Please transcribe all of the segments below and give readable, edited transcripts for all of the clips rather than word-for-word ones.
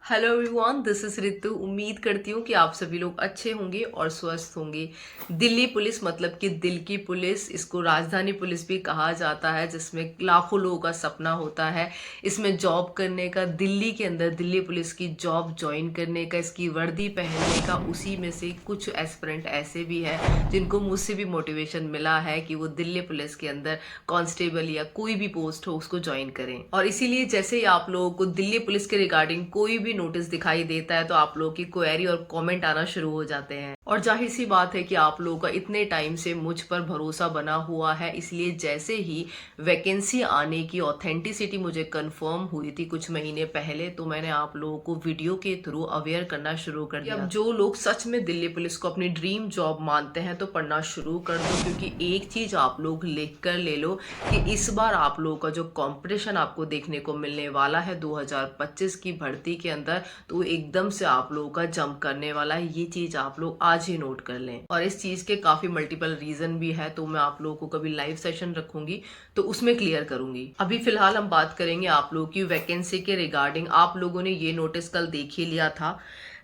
Hello everyone, this is Ritu. उम्मीद करती हूँ कि आप सभी लोग अच्छे होंगे और स्वस्थ होंगे। दिल्ली पुलिस मतलब कि दिल की पुलिस, इसको राजधानी पुलिस भी कहा जाता है, जिसमें लाखों लोगों का सपना होता है इसमें जॉब करने का, दिल्ली के अंदर दिल्ली पुलिस की जॉब ज्वाइन करने का, इसकी वर्दी पहनने का। उसी में से कुछ एस्पिरेंट ऐसे भी हैं जिनको मुझसे भी मोटिवेशन मिला है कि वो दिल्ली पुलिस के अंदर कांस्टेबल या कोई भी पोस्ट हो उसको ज्वाइन करें। और इसीलिए जैसे ही आप लोगों को दिल्ली पुलिस के रिगार्डिंग कोई भी नोटिस दिखाई देता है तो आप लोगों की क्वेरी और कमेंट आना शुरू हो जाते हैं। और जाहिर सी बात है कि आप लोगों का इतने टाइम से मुझ पर भरोसा बना हुआ है, इसलिए जैसे ही वैकेंसी आने की ऑथेंटिसिटी मुझे कंफर्म हुई थी कुछ महीने पहले, तो मैंने आप लोगों को वीडियो के थ्रू अवेयर करना शुरू कर दिया। अब जो लोग सच में दिल्ली पुलिस को अपनी ड्रीम जॉब मानते हैं तो पढ़ना शुरू कर दो, क्योंकि एक चीज आप लोग लिख कर ले लो कि इस बार आप लोगों का जो कंपटीशन आपको देखने को मिलने वाला है 2025 की भर्ती के अंदर, तो एकदम से आप लोगों का जंप करने वाला है। ये चीज आप लोग आज ही नोट कर लें। और इस चीज के काफी मल्टीपल रीजन भी है, तो मैं आप लोगों को कभी लाइव सेशन रखूंगी तो उसमें क्लियर करूंगी। अभी फिलहाल हम बात करेंगे आप लोगों की वैकेंसी के रिगार्डिंग। आप लोगों ने ये नोटिस कल देख ही लिया था,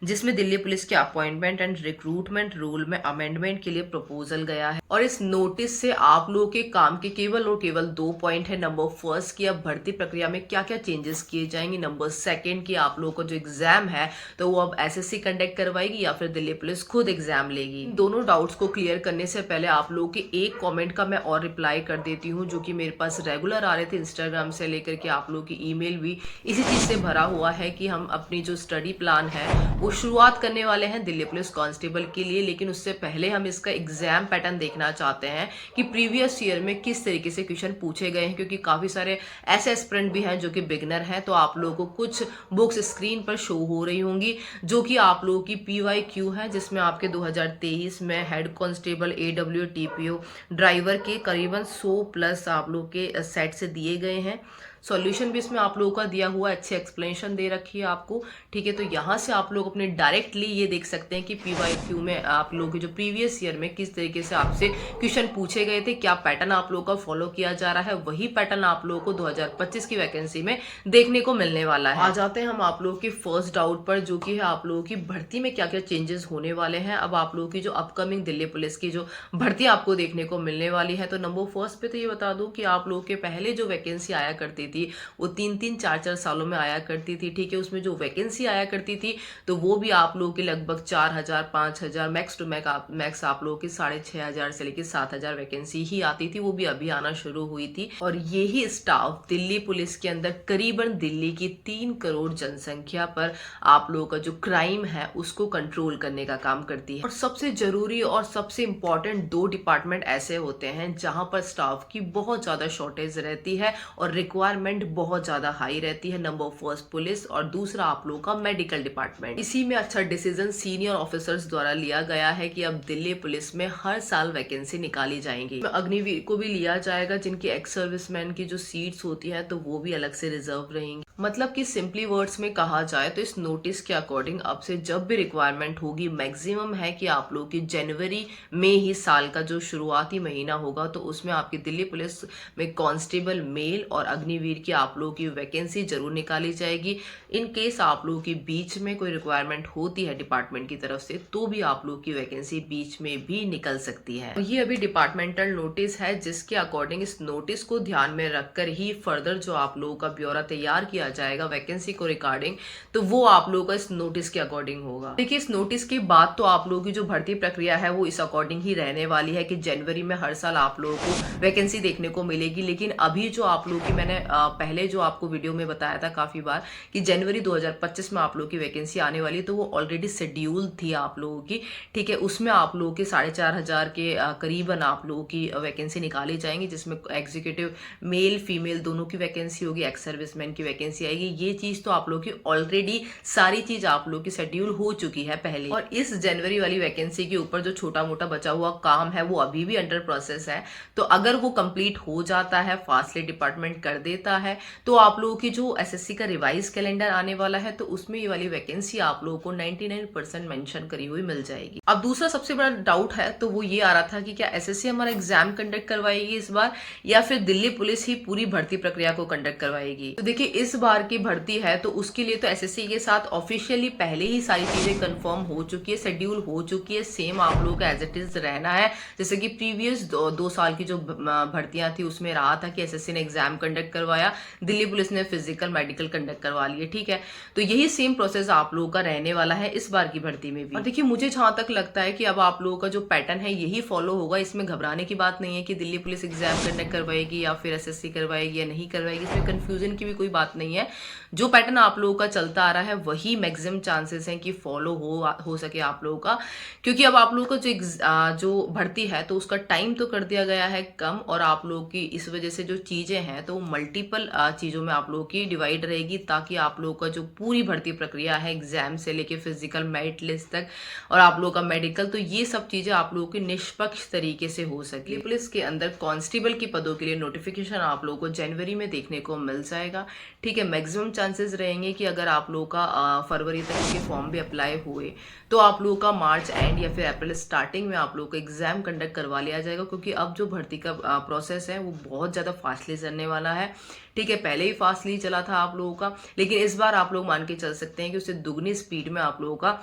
जिसमें दिल्ली पुलिस के अपॉइंटमेंट एंड रिक्रूटमेंट रूल में अमेंडमेंट के लिए प्रपोजल गया है। और इस नोटिस से आप लोगों के काम के केवल और केवल 2 पॉइंट है। नंबर फर्स्ट की अब भर्ती प्रक्रिया में क्या क्या चेंजेस किए जाएंगे। नंबर सेकंड की आप लोगों का जो एग्जाम है तो वो अब एसएससी कंडक्ट करवाएगी या फिर दिल्ली पुलिस खुद एग्जाम लेगी। इन दोनों डाउट्स को क्लियर करने से पहले आप लोगों के एक कॉमेंट का मैं और रिप्लाई कर देती हूँ, जो कि मेरे पास रेगुलर आ रहे थे इंस्टाग्राम से लेकर के आप लोगों की ईमेल भी इसी चीज से भरा हुआ है कि हम अपनी जो स्टडी प्लान है वो शुरुआत करने वाले हैं दिल्ली पुलिस कांस्टेबल के लिए, लेकिन उससे पहले हम इसका एग्जाम पैटर्न देखना चाहते हैं कि प्रीवियस ईयर में किस तरीके से क्वेश्चन पूछे गए हैं, क्योंकि काफी सारे ऐसे एस्पिरेंट भी हैं जो कि बिगनर हैं। तो आप लोगों को कुछ बुक्स स्क्रीन पर शो हो रही होंगी जो कि आप लोगों की PYQ है, जिसमें आपके 2023 में head constable, AW, TPO, driver के करीबन 100 प्लस आप लोग के सेट से दिए गए हैं। सॉल्यूशन भी इसमें आप लोगों का दिया हुआ है, अच्छी एक्सप्लेनेशन दे रखी है आपको। ठीक है, तो यहाँ से आप लोग अपने डायरेक्टली ये देख सकते हैं कि PYQ में आप लोगों के जो प्रीवियस ईयर में किस तरीके से आपसे क्वेश्चन पूछे गए थे, क्या पैटर्न आप लोगों का फॉलो किया जा रहा है, वही पैटर्न आप लोगों को 2025 की वैकेंसी में देखने को मिलने वाला है। आ जाते हैं हम आप लोगों के फर्स्ट डाउट पर, जो कि है आप लोगों की भर्ती में क्या क्या चेंजेस होने वाले हैं। अब आप लोगों की जो अपकमिंग दिल्ली पुलिस की जो भर्ती आपको देखने को मिलने वाली है, तो नंबर फर्स्ट पे तो ये बता दूं कि आप लोगों के पहले जो वैकेंसी आया करती थी वो 3-3, 4-4 सालों में आया करती थी। ठीक है, उसमें जो वैकेंसी आया करती थी तो वो भी आप लोगों की लगभग 4,000, 5,000, मैक्स टू मैक्स आप लोगों की 6,500 से लेकर 7,000 वैकेंसी ही आती थी। वो भी अभी आना शुरू हुई थी। और यही स्टाफ दिल्ली पुलिस के अंदर करीबन दिल्ली की 3 करोड़ जनसंख्या पर आप लोगों का जो क्राइम है उसको कंट्रोल करने का काम करती है। और सबसे जरूरी और सबसे इंपॉर्टेंट 2 डिपार्टमेंट ऐसे होते हैं जहां पर स्टाफ की बहुत ज्यादा शॉर्टेज रहती है और रिक्वायरमेंट बहुत ज्यादा हाई रहती है। नंबर फर्स्ट पुलिस और दूसरा आप लोगों का मेडिकल डिपार्टमेंट। इसी में अच्छा डिसीजन सीनियर ऑफिसर्स द्वारा लिया गया है कि अब दिल्ली पुलिस में हर साल वैकेंसी निकाली जाएंगी। अग्निवीर को भी लिया जाएगा, जिनकी एक्स सर्विसमैन की जो सीट्स होती है तो वो भी अलग से रिजर्व रहेंगी। मतलब कि सिंपली वर्ड्स में कहा जाए तो इस नोटिस के अकॉर्डिंग अब से जब भी रिक्वायरमेंट होगी, मैक्सिमम है कि आप लोग की जनवरी में ही साल का जो शुरुआती महीना होगा तो उसमें आपकी दिल्ली पुलिस में कांस्टेबल मेल और अग्निवीर की आप लोगों की वैकेंसी जरूर निकाली जाएगी। इन केस आप लोगों की बीच में कोई रिक्वायरमेंट होती है डिपार्टमेंट की तरफ से तो भी आप लोग की वैकेंसी बीच में भी निकल सकती है। ये अभी डिपार्टमेंटल नोटिस है, जिसके अकॉर्डिंग इस नोटिस को ध्यान में रखकर ही फर्दर जो आप लोगों का ब्यौरा तैयार किया जाएगा वैकेंसी को रिगार्डिंग, तो वो आप लोगों का इस नोटिस के अकॉर्डिंग होगा। देखिए, इस नोटिस के बाद तो आप लोगों की जो भर्ती प्रक्रिया है वो इस अकॉर्डिंग ही रहने वाली है कि जनवरी में हर साल आप लोगों को वैकेंसी देखने को मिलेगी। लेकिन अभी जो आप लोगों की मैंने पहले जो आपको वीडियो में बताया था काफी बार कि जनवरी 2025 में आप लोगों की वैकेंसी आने वाली, तो वो ऑलरेडी शेड्यूल थी आप लोगों की। ठीक है, उसमें आप लोगों के 4,500 के करीबन आप लोगों की वैकेंसी निकाली जाएंगी, जिसमें एग्जीक्यूटिव मेल फीमेल दोनों की वैकेंसी होगी, एक्स सर्विसमैन की वैकेंसी आएगी। ये चीज तो आप लोगों की ऑलरेडी सारी चीज आप लोगों की शेड्यूल हो चुकी है पहले। और इस जनवरी वाली वैकेंसी के ऊपर जो छोटा मोटा बचा हुआ काम है वो अभी भी अंडर प्रोसेस है। तो अगर वो कंप्लीट हो जाता है, फास्टली डिपार्टमेंट कर देता है, तो आप लोगों की जो एसएससी का रिवाइज कैलेंडर आने वाला है तो उसमें ये वाली वैकेंसी आप लोगों को 99% मेंशन करी हुई मिल जाएगी। अब दूसरा सबसे बड़ा डाउट है तो वो ये आ रहा था कि क्या एसएससी हमारा एग्जाम कंडक्ट करवाएगी इस बार, या फिर दिल्ली पुलिस ही पूरी भर्ती प्रक्रिया को कंडक्ट करवाएगी। तो देखिए, इस बार की भर्ती है तो उसके लिए तो एसएससी के साथ ऑफिशियली पहले ही सारी चीज़ें कंफर्म हो चुकी है, शेड्यूल हो चुकी है, सेम आप लोगों का एज इट इज़ रहना है। जैसे कि प्रीवियस 2 साल की जो भर्तियां थी उसमें रहा था कि एसएससी ने एग्जाम कंडक्ट करवाया, दिल्ली पुलिस ने फिजिकल मेडिकल कंडक्ट करवा लिए, ठीक है। तो यही सेम प्रोसेस आप लोगों का रहने वाला है इस बार की भर्ती में भी। और देखिए मुझे जहां तक लगता है कि अब आप लोगों का जो पैटर्न है यही फॉलो होगा, इसमें घबराने की बात नहीं है कि दिल्ली पुलिस एग्जाम कंडक्ट करवाएगी या फिर एसएससी करवाएगी या नहीं करवाएगी, इसमें कंफ्यूजन की भी कोई बात नहीं है। जो पैटर्न आप लोगों का चलता आ रहा है वही मैक्सिमम चांसेस हैं कि फॉलो हो सके आप लोगों का, क्योंकि अब आप लोगों का जो भर्ती है तो उसका टाइम तो कर दिया गया है कम, और आप लोगों की इस वजह से जो चीज़ें हैं तो मल्टीपल चीज़ों में आप लोगों की डिवाइड रहेगी, ताकि आप लोगों का जो पूरी भर्ती प्रक्रिया है एग्जाम से लेके फिजिकल मेरिट लिस्ट तक और आप लोगों का मेडिकल, तो ये सब चीज़ें आप लोगों की निष्पक्ष तरीके से हो सके। पुलिस के अंदर कांस्टेबल की पदों के लिए नोटिफिकेशन आप लोगों को जनवरी में देखने को मिल जाएगा, ठीक है। मैक्सिमम चांसेस रहेंगे कि अगर आप लोगों का फरवरी तक के फॉर्म भी अप्लाई हुए तो आप लोगों का मार्च एंड या फिर अप्रैल स्टार्टिंग में आप लोगों को एग्जाम कंडक्ट करवा लिया जाएगा, क्योंकि अब जो भर्ती का प्रोसेस है वो बहुत ज़्यादा फास्टली चलने वाला है, ठीक है। पहले ही फास्टली चला था आप लोगों का, लेकिन इस बार आप लोग मान के चल सकते हैं कि उससे दुगनी स्पीड में आप लोगों का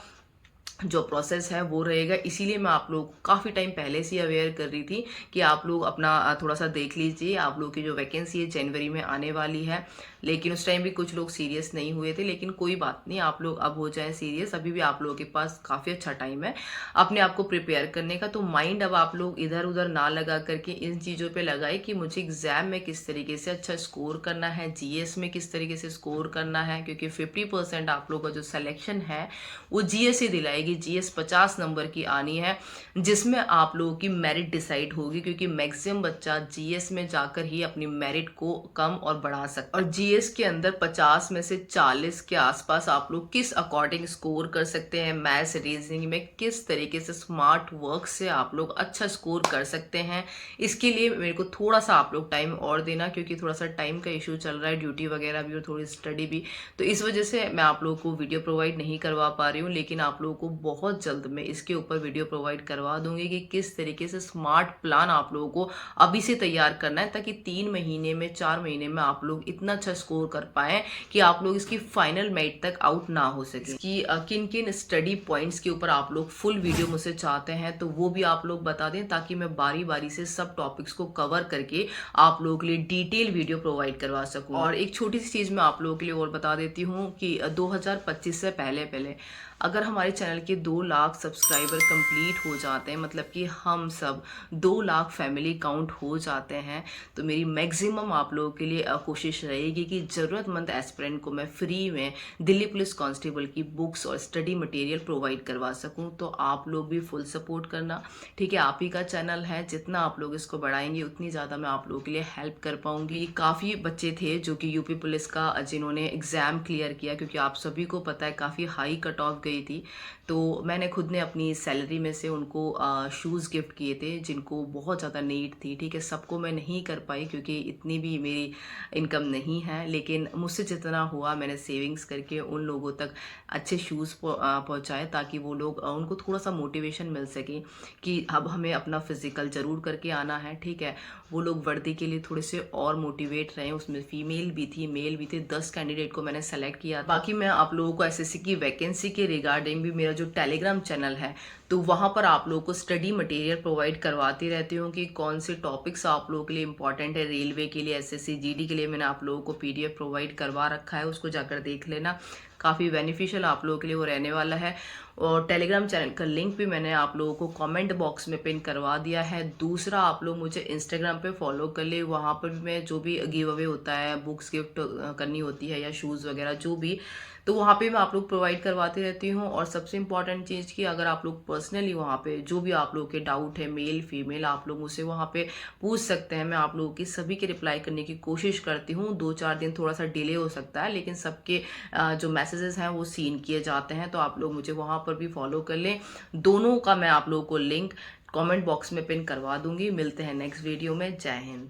जो प्रोसेस है वो रहेगा। इसीलिए मैं आप लोग काफ़ी टाइम पहले से अवेयर कर रही थी कि आप लोग अपना थोड़ा सा देख लीजिए, आप लोग की जो वैकेंसी है जनवरी में आने वाली है। लेकिन उस टाइम भी कुछ लोग सीरियस नहीं हुए थे, लेकिन कोई बात नहीं, आप लोग अब हो जाएं सीरियस। अभी भी आप लोगों के पास काफ़ी अच्छा टाइम है अपने आप को प्रिपेयर करने का। तो माइंड अब आप लोग इधर उधर ना लगा करके इन चीज़ों पे लगाए कि मुझे एग्जाम में किस तरीके से अच्छा स्कोर करना है, जीएस में किस तरीके से स्कोर करना है, क्योंकि 50% आप लोगों का जो सिलेक्शन है वो जीएस ही दिलाएगी। जीएस 50 नंबर की आनी है, जिसमें आप लोगों की मेरिट डिसाइड होगी, क्योंकि मैक्सिमम बच्चा जीएस में जाकर ही अपनी मेरिट को कम और बढ़ा सकता है। और जीएस के अंदर 50 में से 40 के आसपास आप लोग किस अकॉर्डिंग स्कोर कर सकते हैं, मैथ्स रीजनिंग में किस तरीके से स्मार्ट वर्क से आप लोग अच्छा स्कोर कर सकते हैं, इसके लिए मेरे को थोड़ा सा आप लोग टाइम और देना, क्योंकि थोड़ा सा टाइम का इशू चल रहा है, ड्यूटी वगैरह भी और थोड़ी स्टडी भी, तो इस वजह से मैं आप लोगों को वीडियो प्रोवाइड नहीं करवा पा रही हूँ। लेकिन आप लोगों को बहुत जल्द मैं इसके ऊपर वीडियो प्रोवाइड करवा दूंगी कि किस तरीके से स्मार्ट प्लान आप लोगों को अभी से तैयार करना है, ताकि 3 महीने में 4 महीने में आप लोग इतना अच्छा स्कोर कर पाए कि आप लोग इसकी फाइनल मेरिट तक आउट ना हो सके। कि किन किन स्टडी पॉइंट्स के ऊपर आप लोग फुल वीडियो मुझसे चाहते हैं तो वो भी आप लोग बता दें, ताकि मैं बारी बारी से सब टॉपिक्स को कवर करके आप लोगों के लिए डिटेल वीडियो प्रोवाइड करवा सकूं। और एक छोटी सी चीज़ मैं आप लोगों के लिए और बता देती हूँ कि 2025 से पहले अगर हमारे चैनल के 2 लाख सब्सक्राइबर कंप्लीट हो जाते हैं, मतलब कि हम सब 2 लाख फैमिली काउंट हो जाते हैं, तो मेरी मैक्सिमम आप लोगों के लिए कोशिश रहेगी कि ज़रूरतमंद एस्पिरेंट को मैं फ्री में दिल्ली पुलिस कांस्टेबल की बुक्स और स्टडी मटेरियल प्रोवाइड करवा सकूं। तो आप लोग भी फुल सपोर्ट करना, ठीक है। आप ही का चैनल है, जितना आप लोग इसको बढ़ाएंगे उतनी ज़्यादा मैं आप लोगों के लिए हेल्प कर पाऊंगी। काफ़ी बच्चे थे जो कि यूपी पुलिस का जिन्होंने एग्ज़ाम क्लियर किया, क्योंकि आप सभी को पता है काफ़ी हाई कट ऑफ गई थी, तो मैंने खुद ने अपनी सैलरी में से उनको शूज़ गिफ्ट किए थे जिनको बहुत ज़्यादा नीड थी, ठीक है। सबको मैं नहीं कर पाई क्योंकि इतनी भी मेरी इनकम नहीं है, लेकिन मुझसे जितना हुआ मैंने सेविंग्स करके उन लोगों तक अच्छे शूज़ पहुँचाए, ताकि वो लोग उनको थोड़ा सा मोटिवेशन मिल सके कि अब हमें अपना फिज़िकल ज़रूर करके आना है, ठीक है। वो लोग वर्दी के लिए थोड़े से और मोटिवेट रहे। उसमें फीमेल भी थी, मेल भी थे, 10 कैंडिडेट को मैंने सेलेक्ट किया। बाकी मैं आप लोगों को एसएससी की वैकेंसी के रिगार्डिंग भी मेरा जो टेलीग्राम चैनल है तो वहाँ पर आप लोगों को स्टडी मटेरियल प्रोवाइड करवाती रहती हूँ कि कौन से टॉपिक्स आप लोगों के लिए इंपॉर्टेंट है। रेलवे के लिए, एसएससी जीडी के लिए मैंने आप लोगों को पीडीएफ प्रोवाइड करवा रखा है, उसको जाकर देख लेना, काफ़ी बेनिफिशियल आप लोगों के लिए वो रहने वाला है। और टेलीग्राम चैनल का लिंक भी मैंने आप लोगों को कमेंट बॉक्स में पिन करवा दिया है। दूसरा, आप लोग मुझे इंस्टाग्राम पे फॉलो कर ले, वहाँ पर भी मैं जो भी गिव अवे होता है, बुक्स गिफ्ट करनी होती है या शूज़ वगैरह जो भी, तो वहाँ पे मैं आप लोग प्रोवाइड करवाती रहती हूँ। और सबसे इम्पॉर्टेंट चीज़ कि अगर आप लोग पर्सनली वहाँ पे जो भी आप लोगों के डाउट है, मेल फीमेल, आप लोग मुझसे वहाँ पे पूछ सकते हैं। मैं आप लोगों की सभी के रिप्लाई करने की कोशिश करती हूँ। 2-4 दिन थोड़ा सा डिले हो सकता है, लेकिन सबके जो मैसेजेस हैं वो सीन किए जाते हैं, तो आप लोग मुझे वहाँ पर भी फॉलो कर लें। दोनों का मैं आप लोगों को लिंक कमेंट बॉक्स में पिन करवा दूंगी। मिलते हैं नेक्स्ट वीडियो में। जय हिंद।